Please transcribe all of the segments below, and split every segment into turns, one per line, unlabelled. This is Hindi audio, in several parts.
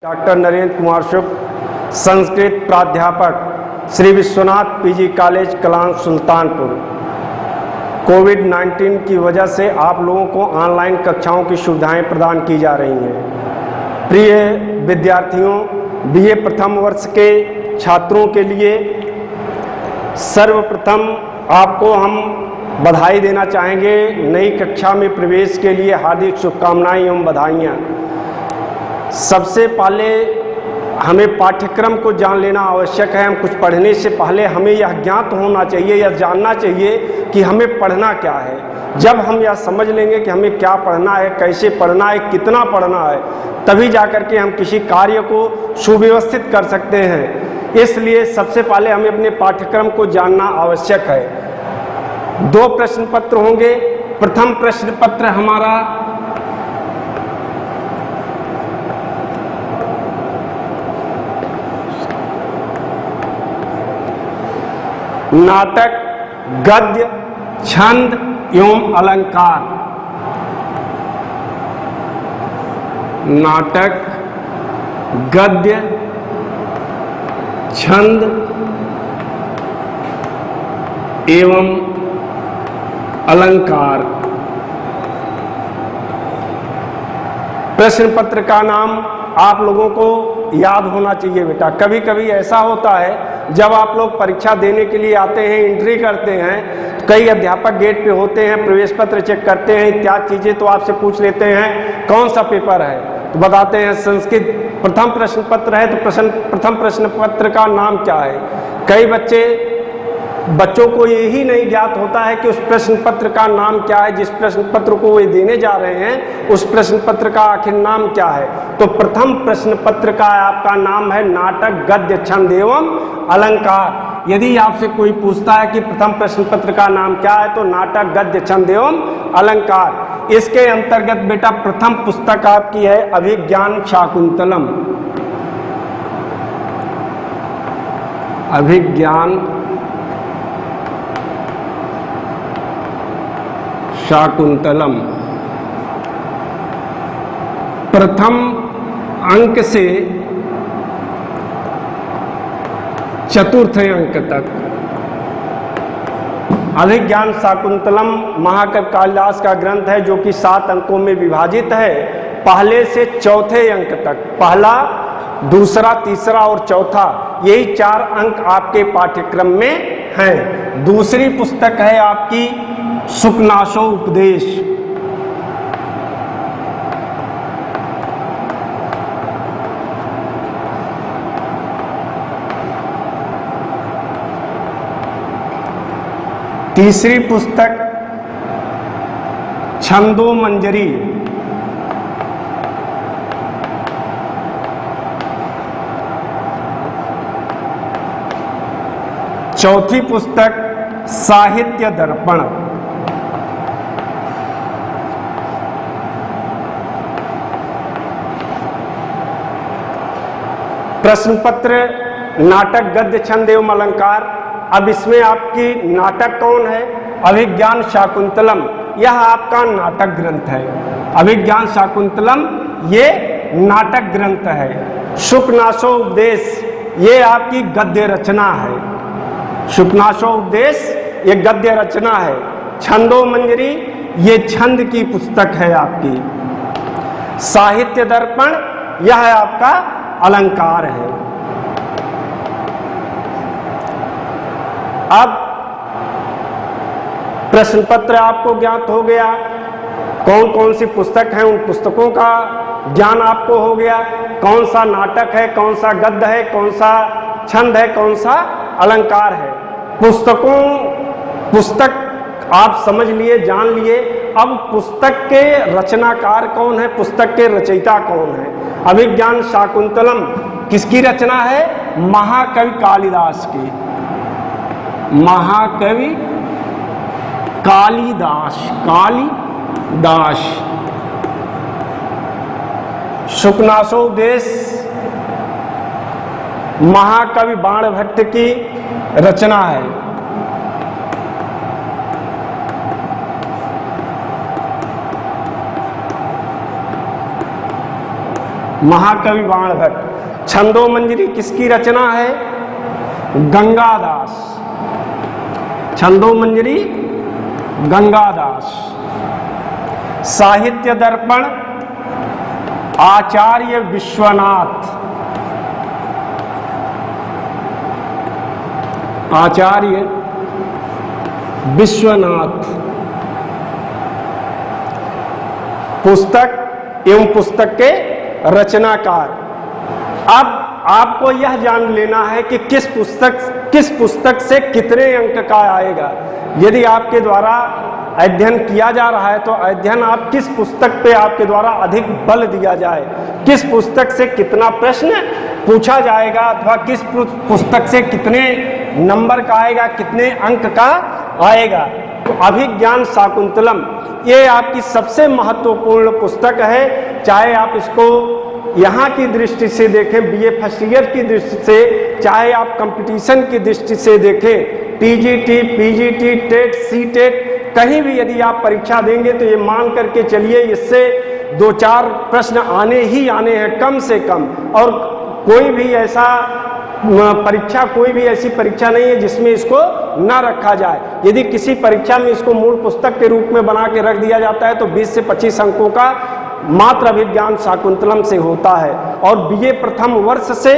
डॉक्टर नरेंद्र कुमार शुक्ल, संस्कृत प्राध्यापक, श्री विश्वनाथ पीजी कॉलेज कलां सुल्तानपुर। कोविड-19 की वजह से आप लोगों को ऑनलाइन कक्षाओं की सुविधाएं प्रदान की जा रही हैं। प्रिय विद्यार्थियों, बीए प्रथम वर्ष के छात्रों के लिए सर्वप्रथम आपको हम बधाई देना चाहेंगे। नई कक्षा में प्रवेश के लिए हार्दिक शुभकामनाएं एवं बधाइयाँ। सबसे पहले हमें पाठ्यक्रम को जान लेना आवश्यक है। हम कुछ पढ़ने से पहले हमें यह ज्ञात होना चाहिए या जानना चाहिए कि हमें पढ़ना क्या है। जब हम यह समझ लेंगे कि हमें क्या पढ़ना है, कैसे पढ़ना है, कितना पढ़ना है, तभी जाकर के हम किसी कार्य को सुव्यवस्थित कर सकते हैं। इसलिए सबसे पहले हमें अपने पाठ्यक्रम को जानना आवश्यक है। 2 प्रश्न पत्र होंगे। प्रथम प्रश्न पत्र हमारा नाटक, गद्य, छंद एवं अलंकार। नाटक, गद्य, छंद एवं अलंकार। प्रश्न पत्र का नाम आप लोगों को याद होना चाहिए बेटा। कभी कभी ऐसा होता है जब आप लोग परीक्षा देने के लिए आते हैं, एंट्री करते हैं, कई अध्यापक गेट पे होते हैं, प्रवेश पत्र चेक करते हैं, इत्यादि चीज़ें, तो आपसे पूछ लेते हैं कौन सा पेपर है, तो बताते हैं संस्कृत प्रथम प्रश्न पत्र है। तो प्रथम प्रश्न पत्र का नाम क्या है? कई बच्चों को यही नहीं ज्ञात होता है कि उस प्रश्न पत्र का नाम क्या है। जिस प्रश्न पत्र को वे देने जा रहे हैं उस प्रश्न पत्र का आखिर नाम क्या है? तो प्रथम प्रश्न पत्र का आपका नाम है नाटक, गद्य, छंद एवं अलंकार। यदि आपसे कोई पूछता है कि प्रथम प्रश्न पत्र का नाम क्या है, तो नाटक, गद्य, छंद एवं अलंकार। इसके अंतर्गत बेटा प्रथम पुस्तक आपकी है अभिज्ञान शाकुंतलम। अभिज्ञान शाकुंतलम। प्रथम अंक से चतुर्थ अंक तक अभिज्ञान शाकुंतलम महाकवि कालिदास का ग्रंथ है, जो कि 7 अंकों में विभाजित है। पहले से चौथे अंक तक, पहला, दूसरा, तीसरा और चौथा, यही 4 अंक आपके पाठ्यक्रम में हैं। दूसरी पुस्तक है आपकी शुकनाशो उपदेश। तीसरी पुस्तक छंदो मंजरी। चौथी पुस्तक साहित्य दर्पण। प्रश्न पत्र नाटक, गद्य, छंद एवं अलंकार। अब इसमें आपकी नाटक कौन है? अभिज्ञान शाकुंतलम, यह आपका नाटक ग्रंथ है। अभिज्ञान शाकुंतलम ये नाटक ग्रंथ है। शुकनाशो उपदेश ये आपकी गद्य रचना है। शुकनाशो उपदेश ये गद्य रचना है। छंदो मंजरी ये छंद की पुस्तक है आपकी। साहित्य दर्पण यह आपका अलंकार है। अब प्रश्न पत्र आपको ज्ञात हो गया, कौन कौन सी पुस्तक है उन पुस्तकों का ज्ञान आपको हो गया, कौन सा नाटक है, कौन सा गद्य है, कौन सा छंद है, कौन सा अलंकार है। पुस्तक आप समझ लिए, जान लिए। अब पुस्तक के रचनाकार कौन है, पुस्तक के रचयिता कौन है? अभिज्ञान शाकुंतलम किसकी रचना है? महाकवि कालिदास की। महाकवि कालिदास। शुकनाशोपदेश महाकवि बाणभट्ट की रचना है। महाकवि बाणभट्ट। छंदोमंजरी किसकी रचना है? गंगादास। छंदोमंजरी गंगादास। साहित्य दर्पण आचार्य विश्वनाथ। आचार्य विश्वनाथ। पुस्तक एवं पुस्तक के रचनाकार। अब आपको यह जान लेना है कि किस पुस्तक से कितने अंक का आएगा। यदि आपके द्वारा अध्ययन किया जा रहा है तो अध्ययन आप किस पुस्तक पे आपके द्वारा अधिक बल दिया जाए, किस पुस्तक से कितना प्रश्न पूछा जाएगा अथवा किस पुस्तक से कितने नंबर का आएगा, कितने अंक का आएगा। तो अभिज्ञान शाकुंतलम ये आपकी सबसे महत्वपूर्ण पुस्तक है। चाहे आप इसको यहाँ की दृष्टि से देखें, बीए फर्स्ट ईयर की दृष्टि से, चाहे आप कंपटीशन की दृष्टि से देखें, टीजीटी, पीजीटी, टेट, सीटेट, कहीं भी यदि आप परीक्षा देंगे तो ये मान करके चलिए इससे 2-4 प्रश्न आने ही आने हैं कम से कम। और कोई भी ऐसी परीक्षा नहीं है जिसमें इसको ना रखा जाए। यदि किसी परीक्षा में इसको मूल पुस्तक के रूप में बना के रख दिया जाता है तो 20 से 25 अंकों का मात्र अभिज्ञान शाकुंतलम से होता है। और बीए प्रथम वर्ष से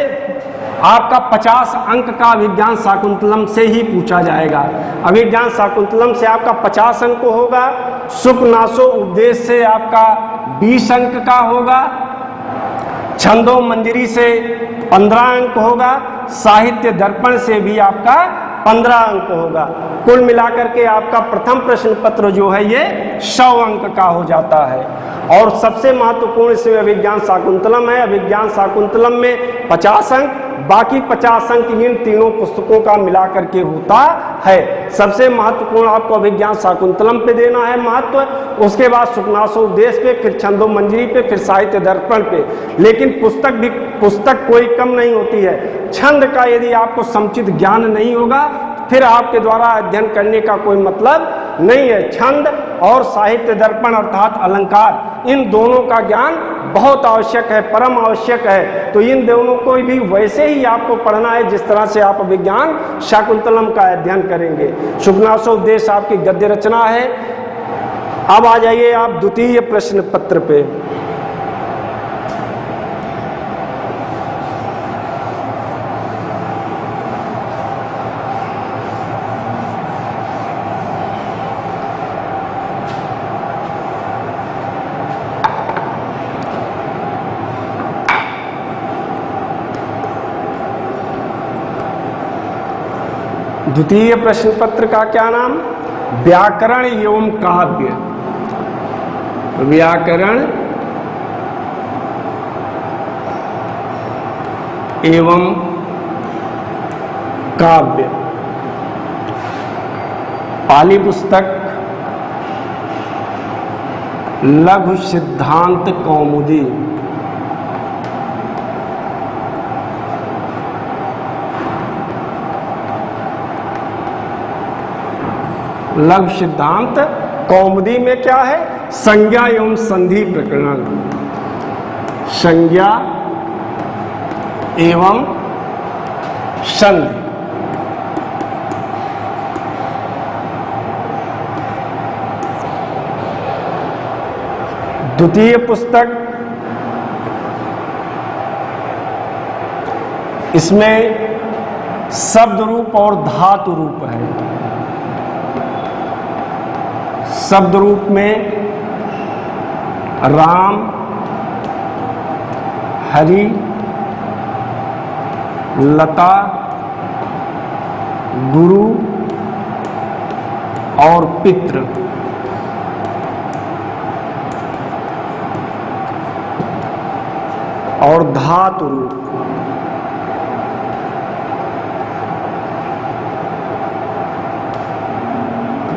आपका 50 अंक का अभिज्ञान शाकुंतलम से ही पूछा जाएगा। अभिज्ञान शाकुंतलम से आपका 50 अंक होगा। सुख नासो उपदेश से आपका 20 अंक का होगा। छंदो मंजरी से 15 अंक होगा। साहित्य दर्पण से भी आपका 15 अंक होगा। कुल मिलाकर के आपका प्रथम प्रश्न पत्र जो है ये 100 अंक का हो जाता है। और सबसे महत्वपूर्ण इसमें अभिज्ञान शाकुंतलम है। अभिज्ञान शाकुंतलम में 50 अंक, बाकी 50 अंक इन तीनों पुस्तकों का मिलाकर के होता है। सबसे महत्वपूर्ण आपको अभिज्ञान शाकुंतलम पे देना है महत्व, उसके बाद सुखनासोपदेश पे, फिर छंदो मंजरी पे, फिर साहित्य दर्पण पे। लेकिन पुस्तक कोई कम नहीं होती है। छंद का यदि आपको समुचित ज्ञान नहीं होगा फिर आपके द्वारा अध्ययन करने का कोई मतलब नहीं है। छंद और साहित्य दर्पण अर्थात अलंकार, इन दोनों का ज्ञान बहुत आवश्यक है, परम आवश्यक है। तो इन दोनों को भी वैसे ही आपको पढ़ना है जिस तरह से आप अभिज्ञान शाकुंतलम का अध्ययन करेंगे। सुखनासोपदेश आपकी गद्य रचना है। अब आ जाइए आप द्वितीय प्रश्न पत्र पे। द्वितीय प्रश्न पत्र का क्या नाम? व्याकरण एवं काव्य। व्याकरण एवं काव्य। पाली पुस्तक लघु सिद्धांत कौमुदी। लघु सिद्धांत कौमुदी में क्या है? संज्ञा एवं संधि प्रकरण। संज्ञा एवं संधि। द्वितीय पुस्तक, इसमें शब्द रूप और धातु रूप है। शब्द रूप में राम, हरि, लता, गुरु और पितृ। और धातु रूप,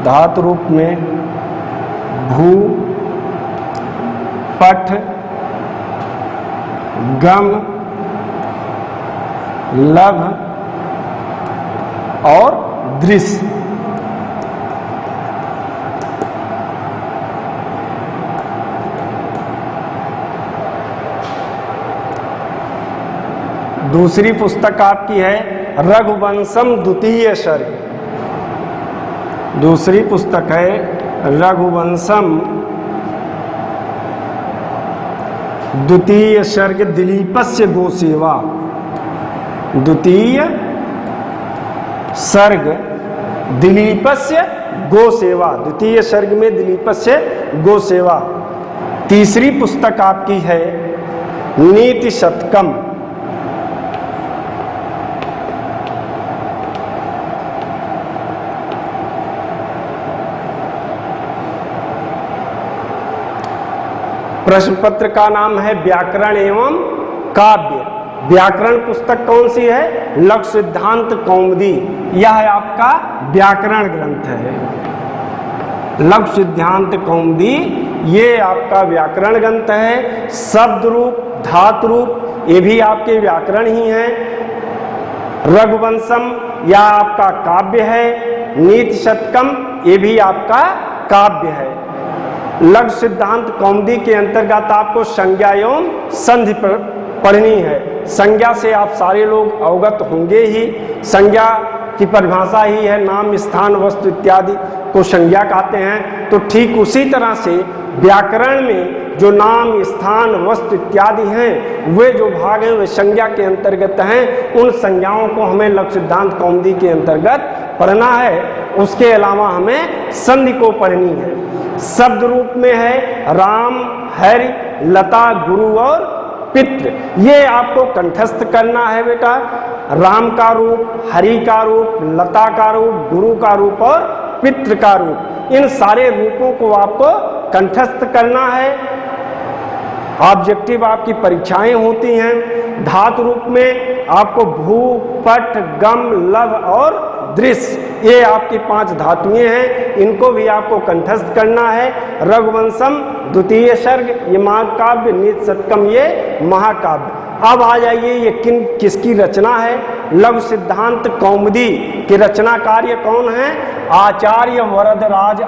धातु रूप में भू, पठ, गम, लभ और दृश्य। दूसरी पुस्तक आपकी है रघुवंशम द्वितीय सर्ग। दूसरी पुस्तक है रघुवंशम द्वितीय सर्ग दिलीपस्य गोसेवा। द्वितीय सर्ग दिलीपस्य गोसेवा, द्वितीय सर्ग में दिलीपस्य गोसेवा। तीसरी पुस्तक आपकी है नीति शतकम। प्रश्न पत्र का नाम है व्याकरण एवं काव्य। व्याकरण पुस्तक कौन सी है? लघु सिद्धांत कौमुदी। यह आपका व्याकरण ग्रंथ है, लघु सिद्धांत कौमुदी। ये आपका व्याकरण ग्रंथ है। शब्द रूप, धातु रूप, ये भी आपके व्याकरण ही हैं। रघुवंशम यह आपका काव्य है। नीति शतकम ये भी आपका काव्य है। लघु सिद्धांत कौमुदी के अंतर्गत आपको संज्ञा एवं संधि पढ़नी है। संज्ञा से आप सारे लोग अवगत होंगे ही। संज्ञा की परिभाषा ही है नाम, स्थान, वस्तु इत्यादि को संज्ञा कहते हैं। तो ठीक उसी तरह से व्याकरण में जो नाम, स्थान, वस्तु इत्यादि हैं, वे जो भाग हैं वे संज्ञा के अंतर्गत हैं। उन संज्ञाओं को हमें लघु सिद्धांत कौमुदी के अंतर्गत पढ़ना है। उसके अलावा हमें संधि को पढ़नी है। शब्द रूप में है राम, हरि, लता, गुरु और पितृ। ये आपको कंठस्थ करना है बेटा। राम का रूप, हरि का रूप, लता का रूप, गुरु का रूप और पितृ का रूप, इन सारे रूपों को आपको कंठस्थ करना है। ऑब्जेक्टिव आपकी परीक्षाएं होती हैं। धातु रूप में आपको भू, पट, गम, लव और दृश्य, ये आपकी 5 धातुएं हैं। इनको भी आपको कंठस्थ करना है। रघुवंशम द्वितीय सर्ग ये महाकाव्य, नीति शतकम ये महाकाव्य। अब आ जाइए ये किसकी रचना है? लघु सिद्धांत कौमुदी के रचनाकार कौन है? आचार्य वरदराज।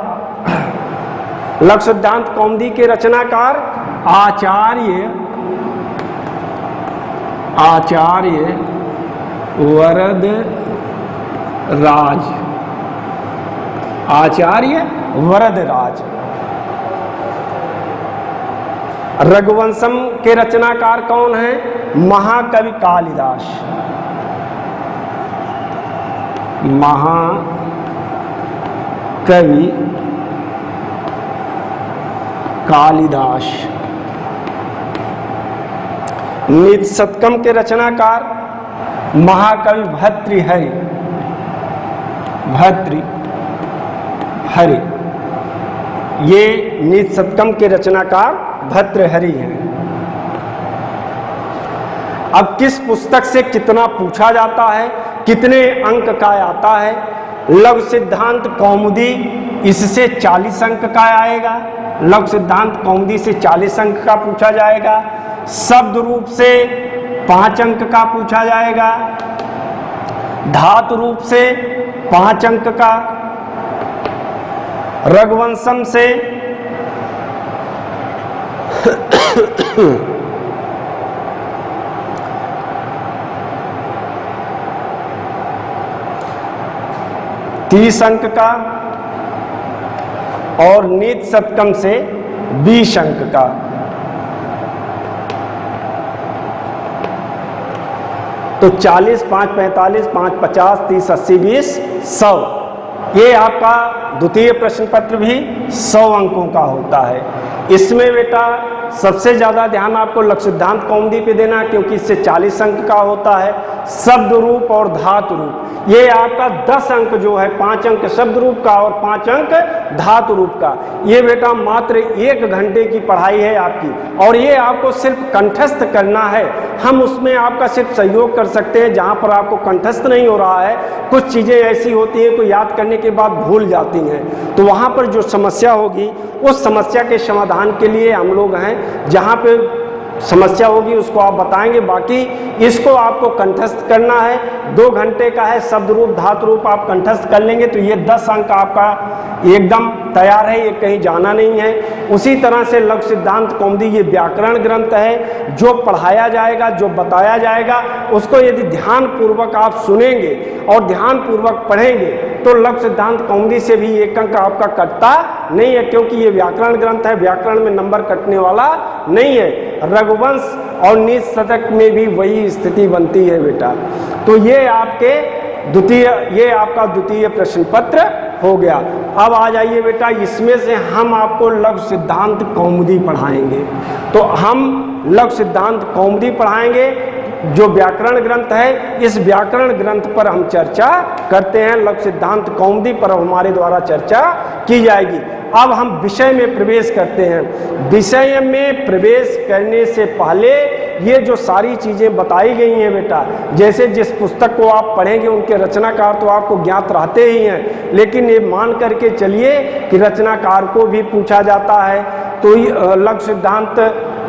लघु सिद्धांत कौमुदी के रचनाकार आचार्य वरदराज। आचार्य वरदराज। रघुवंशम के रचनाकार कौन है? महाकवि कालिदास। महाकवि कालिदास। नीति शतकम के रचनाकार महाकवि भर्तृहरि। भर्तृहरि ये नीति शतकम के रचनाकार भर्तृहरि हैं। अब किस पुस्तक से कितना पूछा जाता है, कितने अंक का आता है? लघु सिद्धांत कौमुदी, इससे 40 अंक का आएगा। लघु सिद्धांत कौमुदी से 40 अंक का पूछा जाएगा। शब्द रूप से 5 अंक का पूछा जाएगा। धातु रूप से 5 अंक का। रघुवंशम से 30 अंक का और नीति शतकम से 20 अंक का। तो 40, 5, 45, 5, 50, 30, 80, 20, 100। ये आपका द्वितीय प्रश्न पत्र भी 100 अंकों का होता है। इसमें बेटा सबसे ज़्यादा ध्यान आपको लघु सिद्धांत कौमुदी पे देना है, क्योंकि इससे 40 अंक का होता है। शब्द रूप और धातु रूप ये आपका 10 अंक जो है, 5 अंक शब्द रूप का और 5 अंक धातु रूप का। ये बेटा मात्र 1 घंटे की पढ़ाई है आपकी, और ये आपको सिर्फ कंठस्थ करना है। हम उसमें आपका सिर्फ सहयोग कर सकते हैं जहाँ पर आपको कंठस्थ नहीं हो रहा है। कुछ चीज़ें ऐसी होती हैं को याद करने के बाद भूल जाती हैं, तो वहाँ पर जो समस्या होगी उस समस्या के समाधान के लिए हम लोग हैं। जहाँ पे समस्या होगी उसको आप बताएंगे, बाकी इसको आपको कंठस्थ करना है। 2 घंटे का है। शब्द रूप धातु रूप आप कंठस्थ कर लेंगे तो ये 10 अंक आपका एकदम तैयार है, ये कहीं जाना नहीं है। उसी तरह से लघु सिद्धांत कौमुदी ये व्याकरण ग्रंथ है, जो पढ़ाया जाएगा, जो बताया जाएगा, उसको यदि ध्यान पूर्वक आप सुनेंगे और ध्यान पूर्वक पढ़ेंगे तो लघु सिद्धांत कौमुदी से भी एक अंक आपका कटता नहीं है, क्योंकि ये व्याकरण ग्रंथ है, व्याकरण में नंबर कटने वाला नहीं है। रघुवंश और नीच शतक में भी वही स्थिति बनती है बेटा। तो ये आपका द्वितीय प्रश्न पत्र हो गया। अब आ जाइए बेटा, इसमें से हम आपको लघु सिद्धांत कौमुदी पढ़ाएंगे। तो हम लघु सिद्धांत कौमुदी पढ़ाएंगे, जो व्याकरण ग्रंथ है, इस व्याकरण ग्रंथ पर हम चर्चा करते हैं। लघु सिद्धांत कौमुदी पर हमारे द्वारा चर्चा की जाएगी। अब हम विषय में प्रवेश करते हैं। विषय में प्रवेश करने से पहले ये जो सारी चीज़ें बताई गई हैं बेटा, जैसे जिस पुस्तक को आप पढ़ेंगे उनके रचनाकार तो आपको ज्ञात रहते ही हैं, लेकिन ये मान करके चलिए कि रचनाकार को भी पूछा जाता है। तो लघु सिद्धांत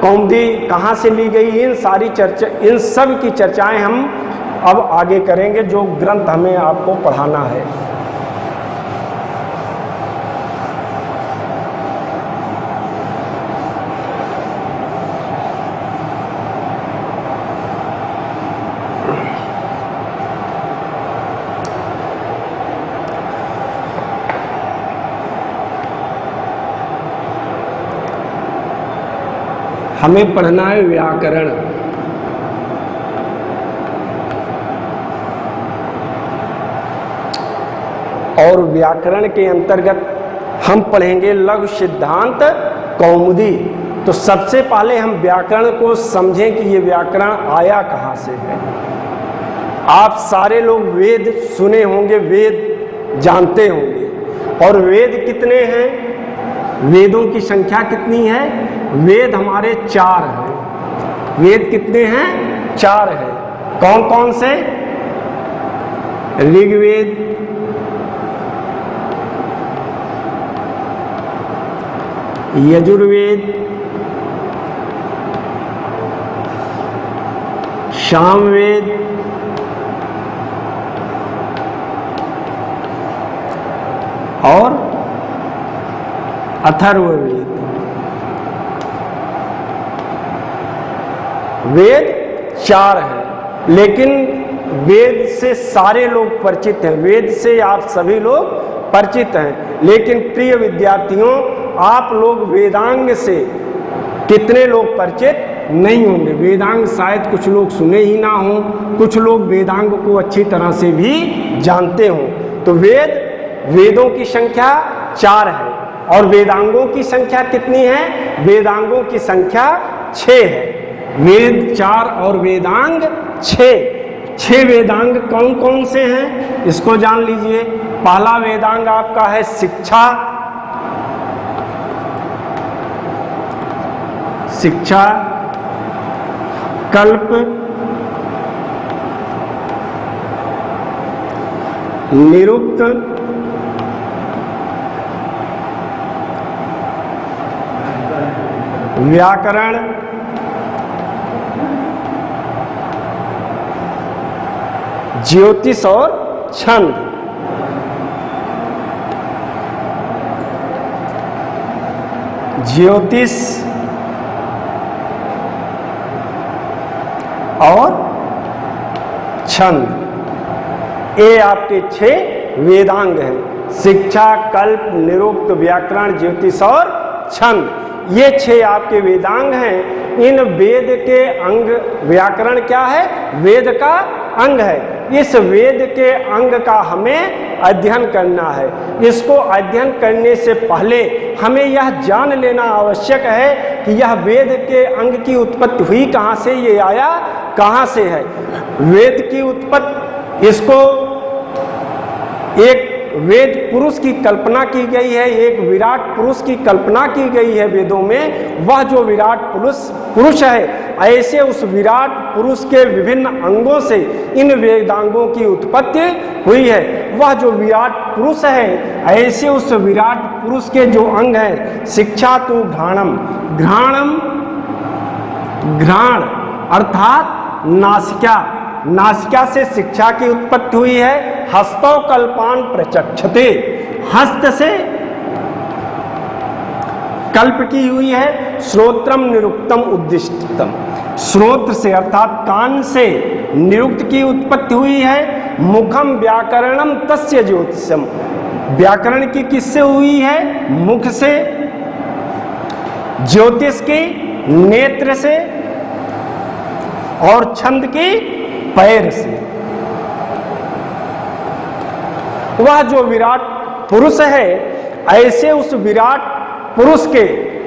कौमुदी कहाँ से ली गई, इन सब की चर्चाएं हम अब आगे करेंगे, जो ग्रंथ हमें आपको पढ़ाना है। हमें पढ़ना है व्याकरण। और व्याकरण के अंतर्गत हम पढ़ेंगे लघु सिद्धांत कौमुदी। तो सबसे पहले हम व्याकरण को समझें कि ये व्याकरण आया कहाँ से है। आप सारे लोग वेद सुने होंगे, वेद जानते होंगे। और वेद कितने हैं, वेदों की संख्या कितनी है? वेद हमारे 4 हैं। वेद कितने हैं? 4 हैं। कौन कौन से? ऋग्वेद, यजुर्वेद, सामवेद, और अथर्ववेद। वेद 4 हैं, लेकिन वेद से सारे लोग परिचित हैं, वेद से आप सभी लोग परिचित हैं। लेकिन प्रिय विद्यार्थियों, आप लोग वेदांग से कितने लोग परिचित नहीं होंगे? वेदांग शायद कुछ लोग सुने ही ना हों, कुछ लोग वेदांग को अच्छी तरह से भी जानते हों। तो वेदों की संख्या 4 है। और वेदांगों की संख्या कितनी है? वेदांगों की संख्या 6 है। वेद 4 और वेदांग 6। 6 वेदांग कौन कौन से हैं, इसको जान लीजिए। पहला वेदांग आपका है शिक्षा। शिक्षा, कल्प, निरुक्त, व्याकरण, ज्योतिष और छंद। ज्योतिष और छंद, ये आपके 6 वेदांग हैं। शिक्षा, कल्प, निरुक्त, व्याकरण, ज्योतिष और छंद, ये 6 आपके वेदांग हैं। इन वेद के अंग, व्याकरण क्या है? वेद का अंग है। इस वेद के अंग का हमें अध्ययन करना है। इसको अध्ययन करने से पहले हमें यह जान लेना आवश्यक है कि यह वेद के अंग की उत्पत्ति हुई कहाँ से, ये आया कहाँ से है। वेद की उत्पत्ति, इसको एक वेद पुरुष की कल्पना की गई है, एक विराट पुरुष की कल्पना की गई है वेदों में। वह जो विराट पुरुष है, ऐसे उस विराट पुरुष के विभिन्न अंगों से इन वेदांगों की उत्पत्ति हुई है। वह जो विराट पुरुष है, ऐसे उस विराट पुरुष के जो अंग हैं, शिक्षा तो घ्राणम, घ्राण अर्थात नासिका, नासिका से शिक्षा की उत्पत्ति हुई है। हस्तौ कल्पान प्रचक्षते, हस्त से कल्प की हुई है श्रोत्रम निरुक्तम उद्दिष्टम, श्रोत्र से अर्थात कान से निरुक्त की उत्पत्ति हुई है। मुखम व्याकरणम तस्य ज्योतिषम, व्याकरण की किससे हुई है? मुख से। ज्योतिष की नेत्र से, और छंद की पैर से। वह जो विराट पुरुष है, ऐसे उस विराट पुरुष के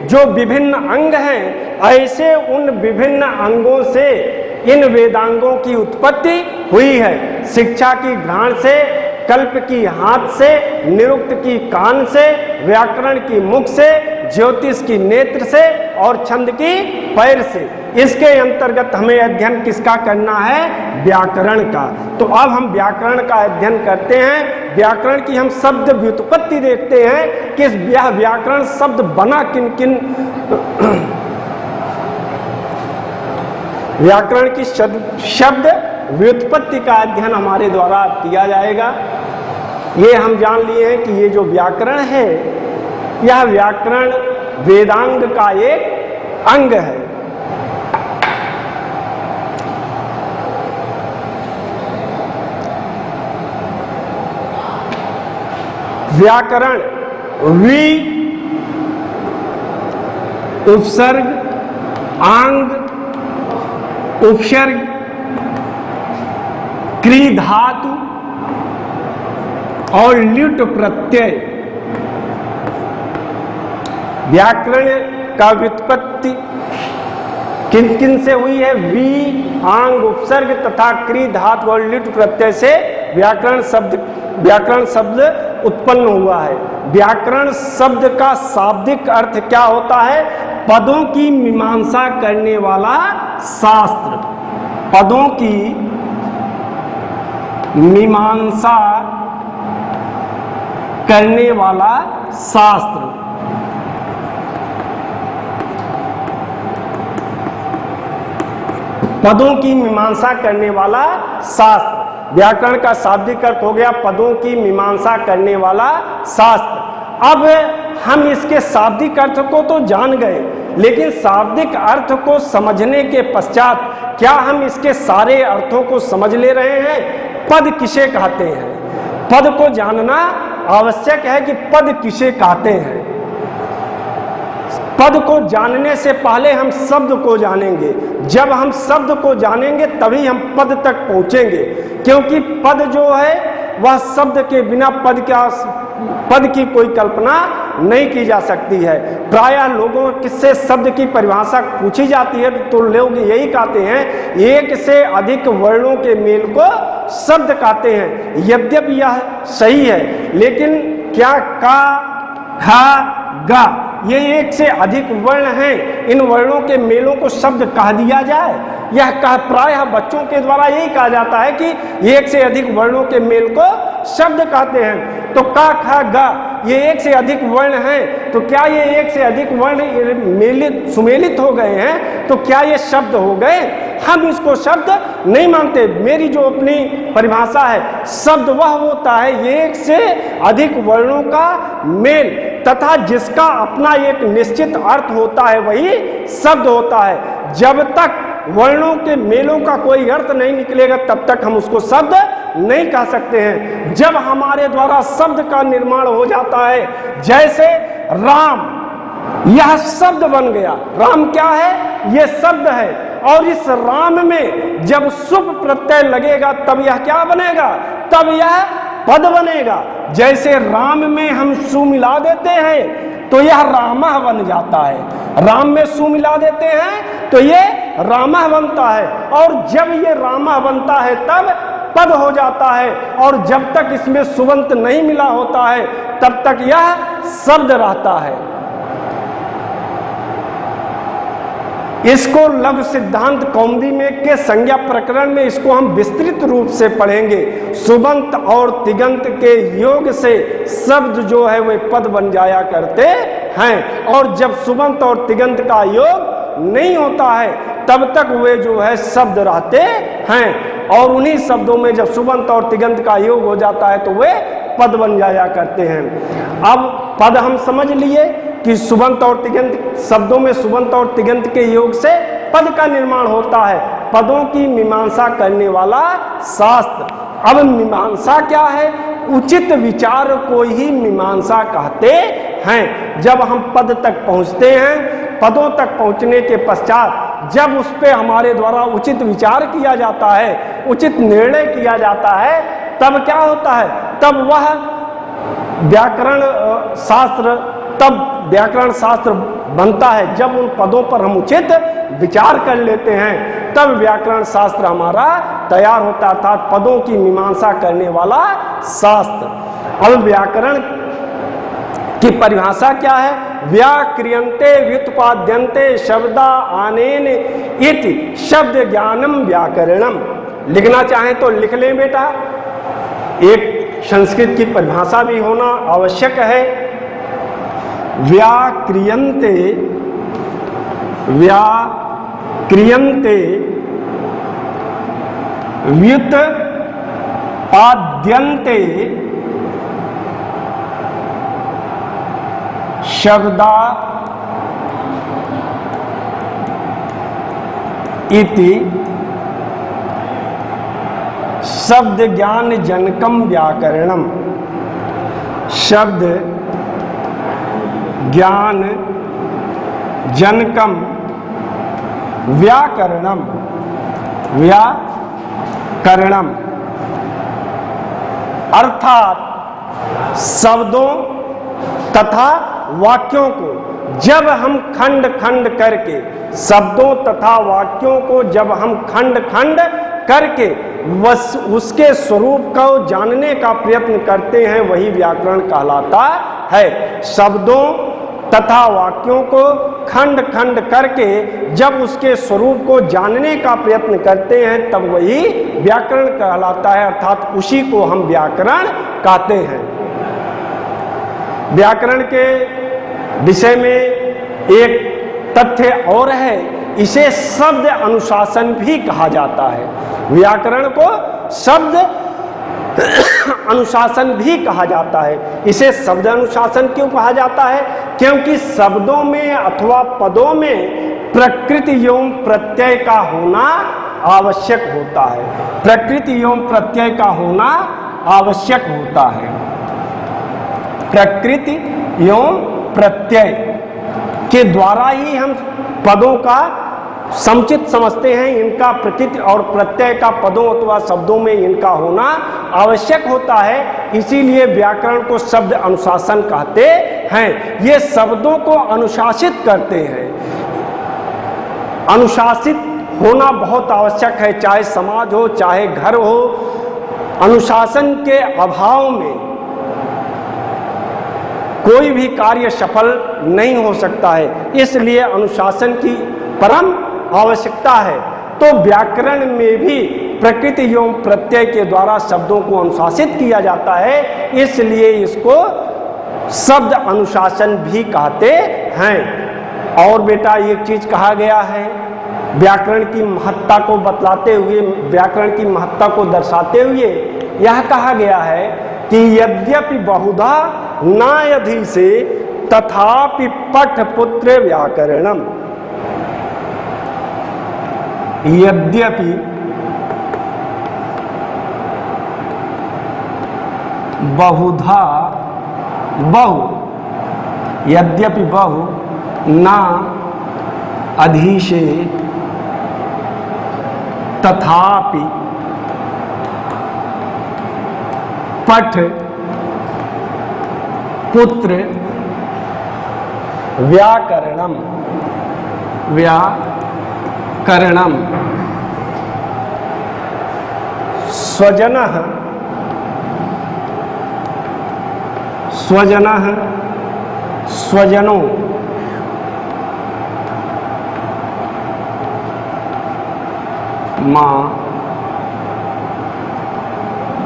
जो विभिन्न अंग हैं, ऐसे उन विभिन्न अंगों से इन वेदांगों की उत्पत्ति हुई है। शिक्षा की घ्राण से, कल्प की हाथ से, निरुक्त की कान से, व्याकरण की मुख से, ज्योतिष की नेत्र से और छंद की पैर से। इसके अंतर्गत हमें अध्ययन किसका करना है? व्याकरण का। तो अब हम व्याकरण का अध्ययन करते हैं। व्याकरण की हम शब्द व्युत्पत्ति देखते हैं कि यह व्याकरण शब्द बना किन किन व्याकरण की शब्द व्युत्पत्ति का अध्ययन हमारे द्वारा किया जाएगा। ये हम जान लिए हैं कि ये जो व्याकरण है, यह व्याकरण वेदांग का एक अंग है। व्याकरण वि उपसर्ग, आंग, उपसर्ग, क्री धातु और ल्युट प्रत्यय। व्याकरण का व्युत्पत्ति किन किन से हुई है? वी, आंग, उपसर्ग तथा क्री धातु और ल्युट प्रत्यय से व्याकरण शब्द उत्पन्न हुआ है। व्याकरण शब्द का शाब्दिक अर्थ क्या होता है? पदों की मीमांसा करने वाला शास्त्र। पदों की मीमांसा करने वाला शास्त्र। पदों की मीमांसा करने वाला शास्त्र। व्याकरण का शाब्दिक अर्थ हो गया पदों की मीमांसा करने वाला शास्त्र। अब हम इसके शाब्दिक अर्थ को तो जान गए, लेकिन शाब्दिक अर्थ को समझने के पश्चात क्या हम इसके सारे अर्थों को समझ ले रहे हैं? पद किसे कहते हैं? पद को जानना आवश्यक है कि पद किसे कहते हैं। पद को जानने से पहले हम शब्द को जानेंगे। जब हम शब्द को जानेंगे तभी हम पद तक पहुंचेंगे, क्योंकि पद जो है वह शब्द के बिना पद की कोई कल्पना नहीं की जा सकती है। प्रायः लोगों किससे शब्द की परिभाषा पूछी जाती है तो लोग यही कहते हैं, एक से अधिक वर्णों के मेल को शब्द कहते हैं। यद्यपि यह सही है, लेकिन क्या का, खा, गा ये एक से अधिक वर्ण हैं, इन वर्णों के मेलों को शब्द कह दिया जाए? यह प्रायः बच्चों के द्वारा यही कहा जाता है कि एक से अधिक वर्णों के मेल को शब्द कहते हैं। तो का, खा, गा ये एक से अधिक वर्ण हैं, तो क्या ये एक से अधिक वर्ण सुमेलित हो गए हैं? तो क्या ये शब्द हो गए? हम इसको शब्द नहीं मानते। मेरी जो अपनी परिभाषा है, शब्द वह होता है एक से अधिक वर्णों का मेल तथा जिसका अपना एक निश्चित अर्थ होता है, वही शब्द होता है। जब तक वर्णों के मेलों का कोई अर्थ नहीं निकलेगा तब तक हम उसको शब्द नहीं कह सकते हैं। जब हमारे द्वारा शब्द का निर्माण हो जाता है, जैसे राम, यह शब्द बन गया। राम क्या है? यह शब्द है। और इस राम में जब शुभ प्रत्यय लगेगा तब यह क्या बनेगा? तब यह पद बनेगा। जैसे राम में हम सु मिला देते हैं तो यह रामः बन जाता है। राम में सु मिला देते हैं तो ये रामः बनता है, और जब ये रामः बनता है तब पद हो जाता है, और जब तक इसमें सुबंत नहीं मिला होता है तब तक यह शब्द रहता है। इसको लघु सिद्धांत कौमुदी में के संज्ञा प्रकरण में इसको हम विस्तृत रूप से पढ़ेंगे। सुबंत और तिगंत के योग से शब्द जो है वे पद बन जाया करते हैं, और जब सुबंत और तिगंत का योग नहीं होता है तब तक वे जो है शब्द रहते हैं, और उन्हीं शब्दों में जब सुबंत और तिगंत का योग हो जाता है तो वे पद बन जाया करते हैं। अब पद हम समझ लिए कि सुबंत और तिगंत शब्दों में सुबंत और तिगंत के योग से पद का निर्माण होता है। पदों की मीमांसा करने वाला शास्त्र। अब मीमांसा क्या है? उचित विचार को ही मीमांसा कहते हैं। जब हम पद तक पहुंचते हैं, पदों तक पहुंचने के पश्चात जब उस पे हमारे द्वारा उचित विचार किया जाता है, उचित निर्णय किया जाता है, तब क्या होता है? तब वह व्याकरण शास्त्र, तब व्याकरण शास्त्र बनता है। जब उन पदों पर हम उचित विचार कर लेते हैं, तब व्याकरण शास्त्र हमारा तैयार होता है, अर्थात पदों की मीमांसा करने वाला शास्त्र। अब व्याकरण की परिभाषा क्या है? व्याक्रियन्ते व्युत्पाद्यन्ते शब्दा आनेन इति शब्द ज्ञानम व्याकरणम। लिखना चाहें तो लिख लें बेटा, एक संस्कृत की परिभाषा भी होना आवश्यक है। व्याक्रियन्ते व्युत्पाद्यन्ते शब्दा इति शब्द ज्ञान जनकम व्याकरणम। शब्द ज्ञान जनकम व्याकरणम। व्याकरणम अर्थात शब्दों तथा वाक्यों को जब हम खंड खंड करके, शब्दों तथा वाक्यों को जब हम खंड खंड करके उसके स्वरूप को जानने का प्रयत्न करते हैं, वही व्याकरण कहलाता है। शब्दों तथा वाक्यों को खंड खंड करके जब उसके स्वरूप को जानने का प्रयत्न करते हैं, तब वही व्याकरण कहलाता है, अर्थात उसी को हम व्याकरण कहते हैं। व्याकरण के विषय में एक तथ्य और है, इसे शब्द अनुशासन भी कहा जाता है। व्याकरण को शब्द अनुशासन भी कहा जाता है। इसे शब्द अनुशासन क्यों कहा जाता है? क्योंकि शब्दों में अथवा पदों में प्रकृति एवं प्रत्यय का होना आवश्यक होता है। प्रकृति एवं प्रत्यय का होना आवश्यक होता है। प्रकृति एवं प्रत्यय के द्वारा ही हम पदों का समुचित समझते हैं। इनका प्रकृति और प्रत्यय का पदों अथवा शब्दों में इनका होना आवश्यक होता है। इसीलिए व्याकरण को शब्द अनुशासन कहते हैं। ये शब्दों को अनुशासित करते हैं। अनुशासित होना बहुत आवश्यक है, चाहे समाज हो चाहे घर हो। अनुशासन के अभाव में कोई भी कार्य सफल नहीं हो सकता है, इसलिए अनुशासन की परम आवश्यकता है। तो व्याकरण में भी प्रकृति एवं प्रत्यय के द्वारा शब्दों को अनुशासित किया जाता है, इसलिए इसको शब्द अनुशासन भी कहते हैं। और बेटा एक चीज कहा गया है, व्याकरण की महत्ता को बतलाते हुए, व्याकरण की महत्ता को दर्शाते हुए यह कहा गया है कि यद्यपि बहुधा नायधि से तथापि पठपुत्र व्याकरणम। यद्यपि बहुधा यद्यपि बहु ना अधिशे तथापि पठ पुत्र व्याकरणम। व्याकरणम स्वजनः स्वजनो मां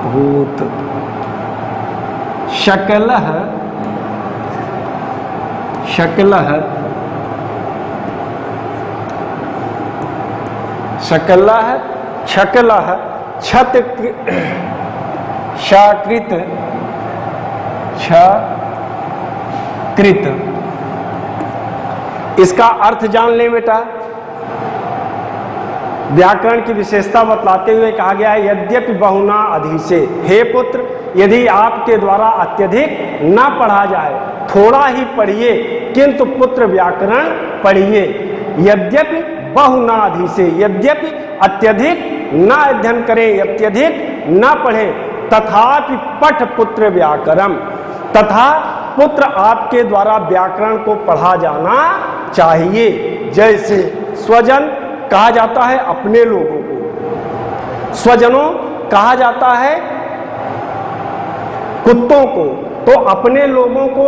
भूत शकलः शकलः छत क्षकृत इसका अर्थ जान लें बेटा। व्याकरण की विशेषता बतलाते हुए कहा गया है यद्यपि बहुना अधिसे, हे पुत्र यदि आपके द्वारा अत्यधिक ना पढ़ा जाए, थोड़ा ही पढ़िए किंतु पुत्र व्याकरण पढ़िए। यद्यपि बहुना अधिसे, यद्यपि अत्यधिक ना अध्ययन करें, अत्यधिक ना पढ़ें, तथापि पठ पुत्र व्याकरणम, तथा पुत्र आपके द्वारा व्याकरण को पढ़ा जाना चाहिए। जैसे स्वजन कहा जाता है अपने लोगों को, स्वजनों कहा जाता है कुत्तों को, तो अपने लोगों को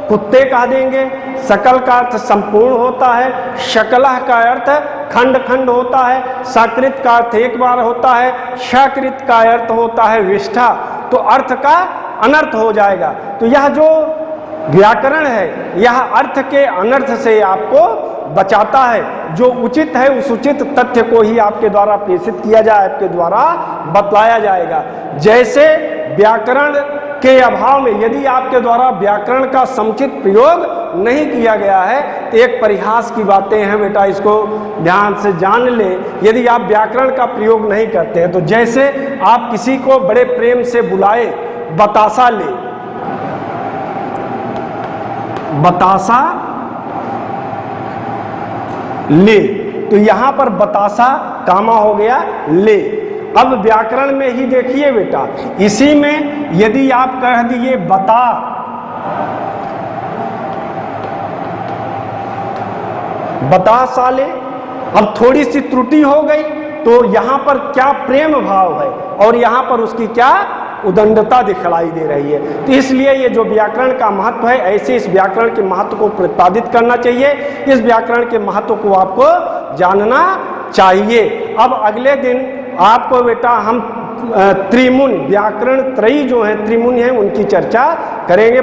कुत्ते कह देंगे। सकल का अर्थ संपूर्ण होता है, शकलह का अर्थ खंड खंड होता है, सकृत का अर्थ एक बार होता है, सकृत का अर्थ होता है विष्ठा, तो अर्थ का अनर्थ हो जाएगा। तो यह जो व्याकरण है यह अर्थ के अनर्थ से आपको बचाता है। जो उचित है उस उचित तथ्य को ही आपके द्वारा प्रेषित किया जाए, आपके द्वारा बतलाया जाएगा। जैसे व्याकरण के अभाव में यदि आपके द्वारा व्याकरण का समुचित प्रयोग नहीं किया गया है तो एक परिहास की बातें हैं बेटा, इसको ध्यान से जान ले। यदि आप व्याकरण का प्रयोग नहीं करते हैं तो जैसे आप किसी को बड़े प्रेम से बुलाए बतासा ले, बतासा ले, तो यहां पर बतासा कामा हो गया ले। अब व्याकरण में ही देखिए बेटा, इसी में यदि आप कह दिए बता, बता साले, अब थोड़ी सी त्रुटि हो गई तो यहां पर क्या प्रेम भाव है और यहां पर उसकी क्या उदंडता दिखलाई दे रही है। तो इसलिए ये जो व्याकरण का महत्व है, ऐसे इस व्याकरण के महत्व को प्रतिपादित करना चाहिए, इस व्याकरण के महत्व को आपको जानना चाहिए। अब अगले दिन आपको बेटा हम त्रिमुन व्याकरण त्रयी जो है त्रिमुन है उनकी चर्चा करेंगे।